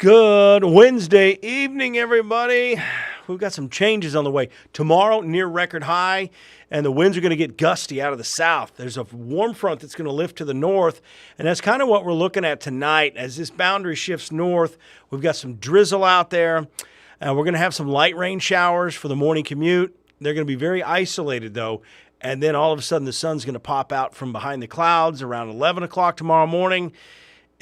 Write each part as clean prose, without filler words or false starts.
Good Wednesday evening, everybody. We've got some changes on the way. Tomorrow, near record high, and the winds are going to get gusty out of the south. There's a warm front that's going to lift to the north, and that's kind of what we're looking at tonight. As this boundary shifts north, we've got some drizzle out there, and we're going to have some light rain showers for the morning commute. They're going to be very isolated, though, and then all of a sudden the sun's going to pop out from behind the clouds around 11 o'clock tomorrow morning,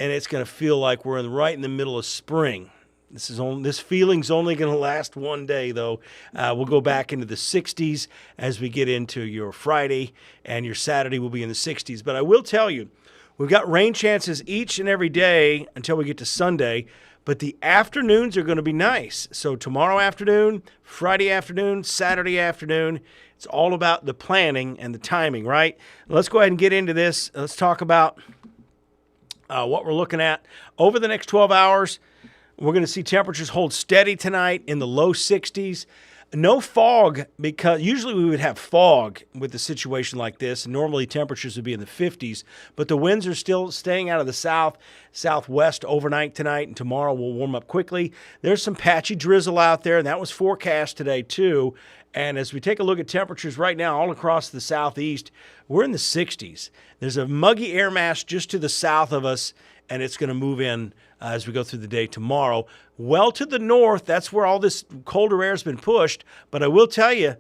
and it's going to feel like we're right in the middle of spring. This feeling's only going to last one day, though. We'll go back into the 60s as we get into your Friday, and your Saturday will be in the 60s. But I will tell you, we've got rain chances each and every day until we get to Sunday, but the afternoons are going to be nice. So tomorrow afternoon, Friday afternoon, Saturday afternoon, it's all about the planning and the timing, right? Let's go ahead and get into this. Let's talk about what we're looking at over the next 12 hours. We're going to see temperatures hold steady tonight in the low 60s. No fog, because usually we would have fog with a situation like this. Normally temperatures would be in the 50s, but the winds are still staying out of the southwest overnight tonight, and tomorrow will warm up quickly. There's some patchy drizzle out there, and that was forecast today too. And as we take a look at temperatures right now all across the southeast, we're in the 60s. There's a muggy air mass just to the south of us, and it's going to move in as we go through the day tomorrow. Well to the north, that's where all this colder air has been pushed. But I will tell you,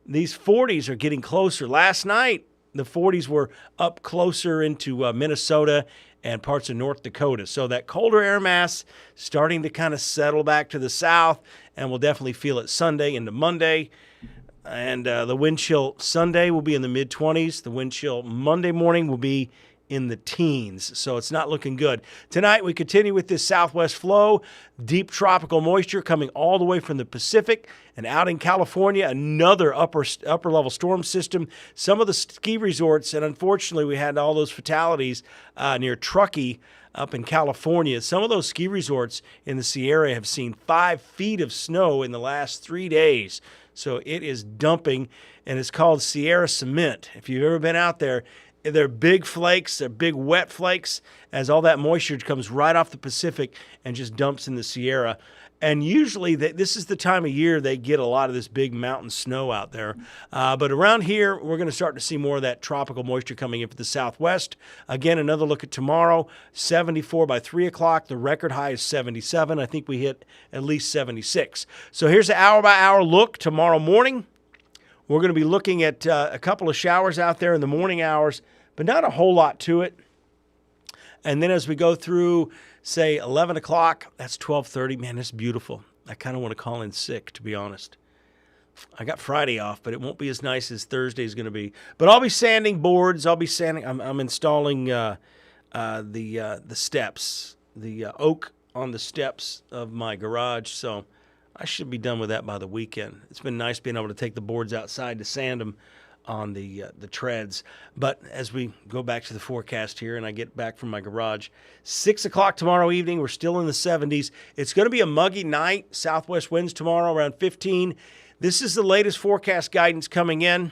these 40s are getting closer. Last night, the 40s were up closer into Minnesota and parts of North Dakota. So that colder air mass starting to kind of settle back to the south, and we'll definitely feel it Sunday into Monday. And the wind chill Sunday will be in the mid-20s. The wind chill Monday morning will be in the teens, so it's not looking good. Tonight, we continue with this southwest flow, deep tropical moisture coming all the way from the Pacific and out in California, another upper-level storm system. Some of the ski resorts, and unfortunately, we had all those fatalities near Truckee up in California. Some of those ski resorts in the Sierra have seen 5 feet of snow in the last 3 days. So it is dumping, and it's called Sierra Cement. If you've ever been out there, they're big flakes, they're big wet flakes, as all that moisture comes right off the Pacific and just dumps in the Sierra. And usually this is the time of year they get a lot of this big mountain snow out there. But around here, we're going to start to see more of that tropical moisture coming in from the southwest. Again, another look at tomorrow, 74 by 3 o'clock. The record high is 77. I think we hit at least 76. So here's an hour-by-hour look tomorrow morning. We're going to be looking at a couple of showers out there in the morning hours, but not a whole lot to it. And then as we go through, say, 11 o'clock, that's 12:30. Man, that's beautiful. I kind of want to call in sick, to be honest. I got Friday off, but it won't be as nice as Thursday is going to be. But I'll be sanding boards. I'll be sanding. I'm installing the steps, the oak on the steps of my garage. So I should be done with that by the weekend. It's been nice being able to take the boards outside to sand them on the treads. But as we go back to the forecast here and I get back from my garage, 6 o'clock tomorrow evening, we're still in the 70s. It's going to be a muggy night. Southwest winds tomorrow around 15. This is the latest forecast guidance coming in.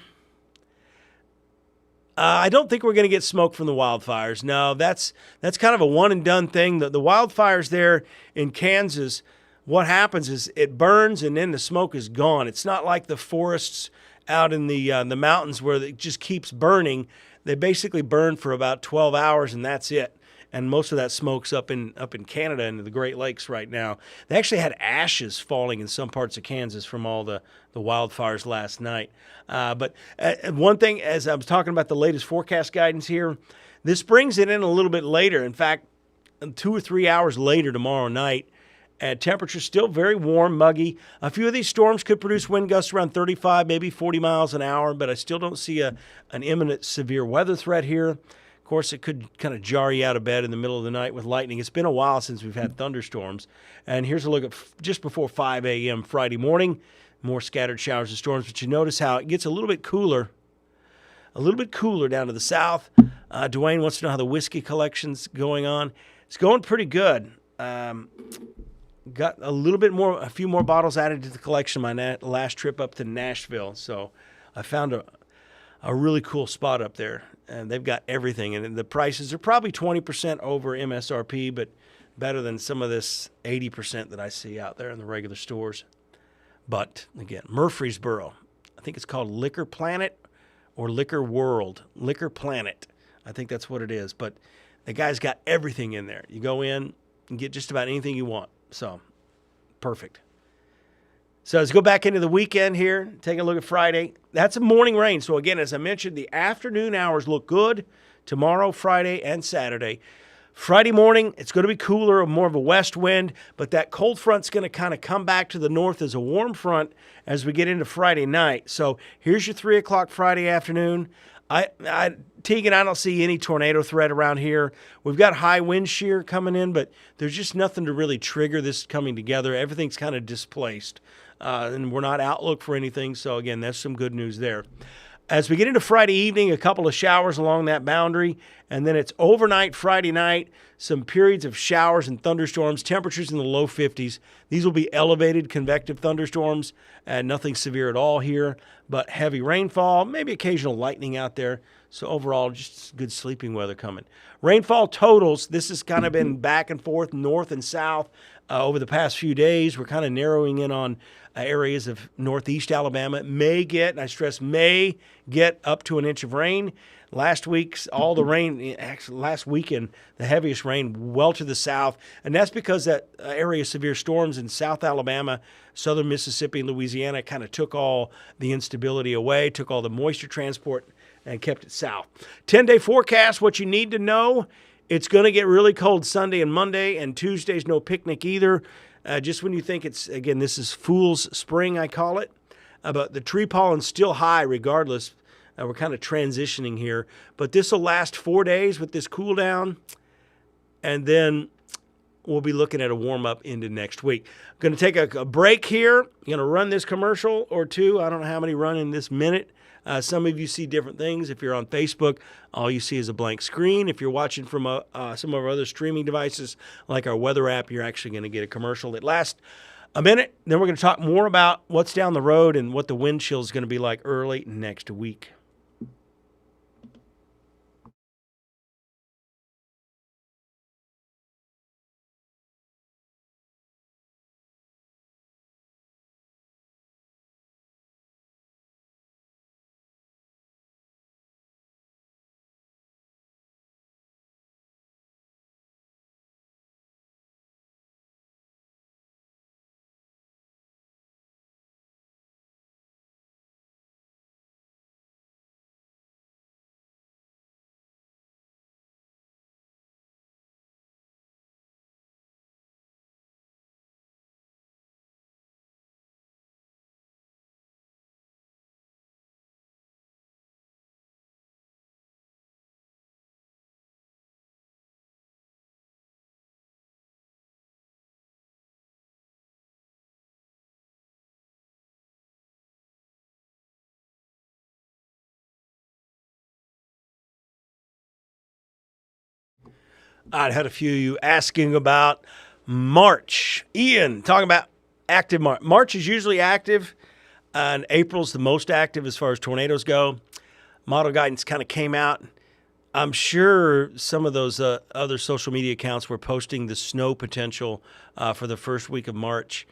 I don't think we're going to get smoke from the wildfires. No, that's kind of a one-and-done thing. The wildfires there in Kansas, what happens is it burns and then the smoke is gone. It's not like the forests out in the mountains where it just keeps burning. They basically burn for about 12 hours and that's it. And most of that smoke's up in Canada and the Great Lakes right now. They actually had ashes falling in some parts of Kansas from all the wildfires last night. But one thing, as I was talking about the latest forecast guidance here, this brings it in a little bit later. In fact, 2 or 3 hours later tomorrow night. Temperatures still very warm, muggy. A few of these storms could produce wind gusts around 35, maybe 40 miles an hour, but I still don't see an imminent severe weather threat here. Of course, it could kind of jar you out of bed in the middle of the night with lightning. It's been a while since we've had thunderstorms. And here's a look at just before 5 a.m. Friday morning. More scattered showers and storms, but you notice how it gets a little bit cooler down to the south. Dwayne wants to know how the whiskey collection's going on. It's going pretty good. Got a few more bottles added to the collection my last trip up to Nashville. So I found a really cool spot up there, and they've got everything. And the prices are probably 20% over MSRP, but better than some of this 80% that I see out there in the regular stores. But again, Murfreesboro, I think it's called Liquor Planet or Liquor World. Liquor Planet, I think that's what it is. But the guy's got everything in there. You go in and get just about anything you want. So, perfect. So let's go back into the weekend here. Take a look at Friday. That's a morning rain. So again, as I mentioned, the afternoon hours look good tomorrow, Friday, and Saturday. Friday morning, it's going to be cooler, more of a west wind, but that cold front's going to kind of come back to the north as a warm front as we get into Friday night. So here's your 3 o'clock Friday afternoon. Teagan, I don't see any tornado threat around here. We've got high wind shear coming in, but there's just nothing to really trigger this coming together. Everything's kind of displaced, and we're not outlook for anything. So, again, that's some good news there. As we get into Friday evening, a couple of showers along that boundary, and then it's overnight Friday night, some periods of showers and thunderstorms, temperatures in the low 50s. These will be elevated convective thunderstorms, and nothing severe at all here, but heavy rainfall, maybe occasional lightning out there. So overall, just good sleeping weather coming. Rainfall totals, this has kind of been back and forth, north and south over the past few days. We're kind of narrowing in on areas of northeast Alabama. May get, and I stress may get, up to an inch of rain. Last week's, all the rain, actually last weekend, the heaviest rain well to the south. And that's because that area of severe storms in South Alabama, southern Mississippi, and Louisiana kind of took all the instability away, took all the moisture transport, and kept it south. 10-day forecast, what you need to know, it's going to get really cold Sunday and Monday, and Tuesday's no picnic either. Just when you think it's, again, this is Fool's Spring, I call it. But the tree pollen's still high regardless. We're kind of transitioning here. But this will last 4 days with this cool down. And then we'll be looking at a warm-up into next week. I'm going to take a break here. I'm going to run this commercial or two. I don't know how many run in this minute. Some of you see different things. If you're on Facebook, all you see is a blank screen. If you're watching from some of our other streaming devices, like our weather app, you're actually going to get a commercial that lasts a minute. Then we're going to talk more about what's down the road and what the wind chill is going to be like early next week. I had a few of you asking about March. Ian, talking about active March. March is usually active, and April's the most active as far as tornadoes go. Model guidance kind of came out. I'm sure some of those other social media accounts were posting the snow potential for the first week of March.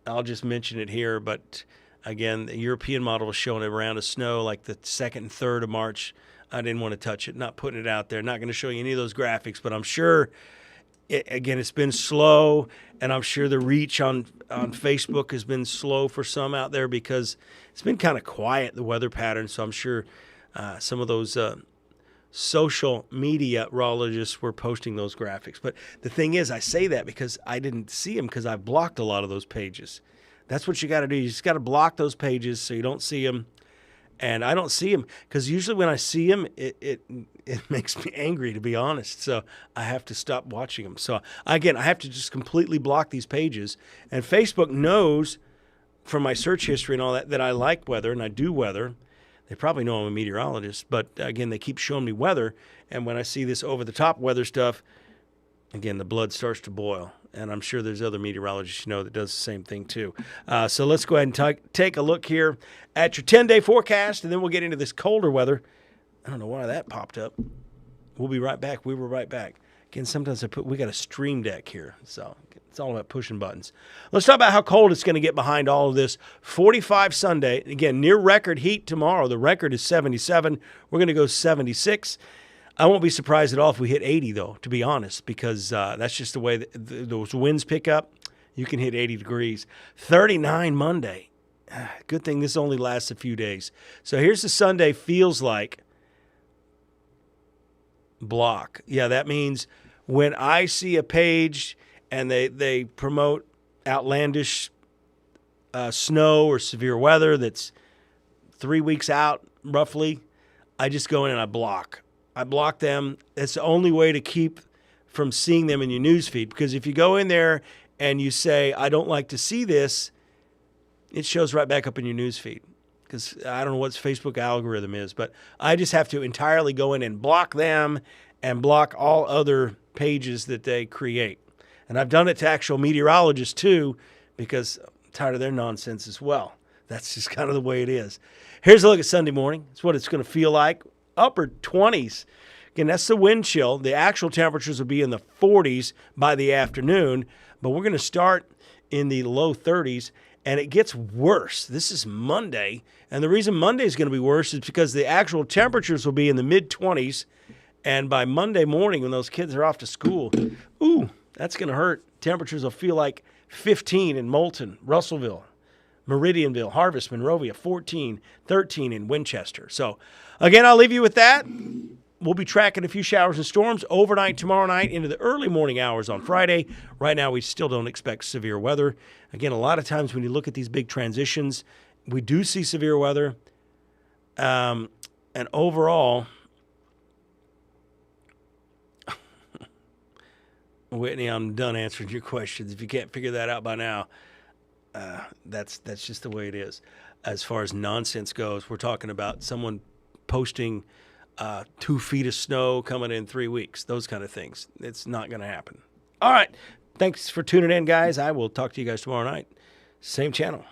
I'll just mention it here, but again, the European model was showing a round of snow like the 2nd and 3rd of March. I didn't want to touch it, not putting it out there. Not going to show you any of those graphics, but I'm sure, it's been slow, and I'm sure the reach on Facebook has been slow for some out there because it's been kind of quiet, the weather pattern, so I'm sure some of those social meteorologists were posting those graphics. But the thing is, I say that because I didn't see them because I blocked a lot of those pages. That's what you got to do. You just got to block those pages so you don't see them. And I don't see them because usually when I see them, it makes me angry, to be honest. So I have to stop watching them. So again, I have to just completely block these pages. And Facebook knows from my search history and all that I like weather and I do weather. They probably know I'm a meteorologist, but again, they keep showing me weather. And when I see this over-the-top weather stuff, again, the blood starts to boil. And I'm sure there's other meteorologists you know that does the same thing too. So let's go ahead and take a look here at your 10-day forecast, and then we'll get into this colder weather. I don't know why that popped up. We'll be right back. We were right back. Again, sometimes we got a stream deck here, so it's all about pushing buttons. Let's talk about how cold it's going to get behind all of this. 45 Sunday. Again, near record heat tomorrow. The record is 77. We're going to go 76. I won't be surprised at all if we hit 80, though, to be honest, because that's just the way those winds pick up. You can hit 80 degrees. 39 Monday. Good thing this only lasts a few days. So here's the Sunday feels like. Block. Yeah, that means when I see a page and they promote outlandish snow or severe weather that's 3 weeks out roughly, I just go in and I block. I block them. It's the only way to keep from seeing them in your news feed, because if you go in there and you say, I don't like to see this, it shows right back up in your news feed. Because I don't know what Facebook algorithm is, but I just have to entirely go in and block them and block all other pages that they create. And I've done it to actual meteorologists too, because I'm tired of their nonsense as well. That's just kind of the way it is. Here's a look at Sunday morning. It's what it's going to feel like. Upper 20s. Again, that's the wind chill. The actual temperatures will be in the 40s by the afternoon, but we're going to start in the low 30s. And it gets worse. This is Monday. And the reason Monday is going to be worse is because the actual temperatures will be in the mid-20s. And by Monday morning, when those kids are off to school, ooh, that's going to hurt. Temperatures will feel like 15 in Moulton, Russellville, Meridianville, Harvest, Monrovia, 14, 13 in Winchester. So, again, I'll leave you with that. We'll be tracking a few showers and storms overnight tomorrow night into the early morning hours on Friday. Right now, we still don't expect severe weather. Again, a lot of times when you look at these big transitions, we do see severe weather. And overall, Whitney, I'm done answering your questions. If you can't figure that out by now, that's just the way it is. As far as nonsense goes, we're talking about someone posting 2 feet of snow coming in 3 weeks, those kind of things. It's not going to happen. All right. Thanks for tuning in, guys. I will talk to you guys tomorrow night. Same channel.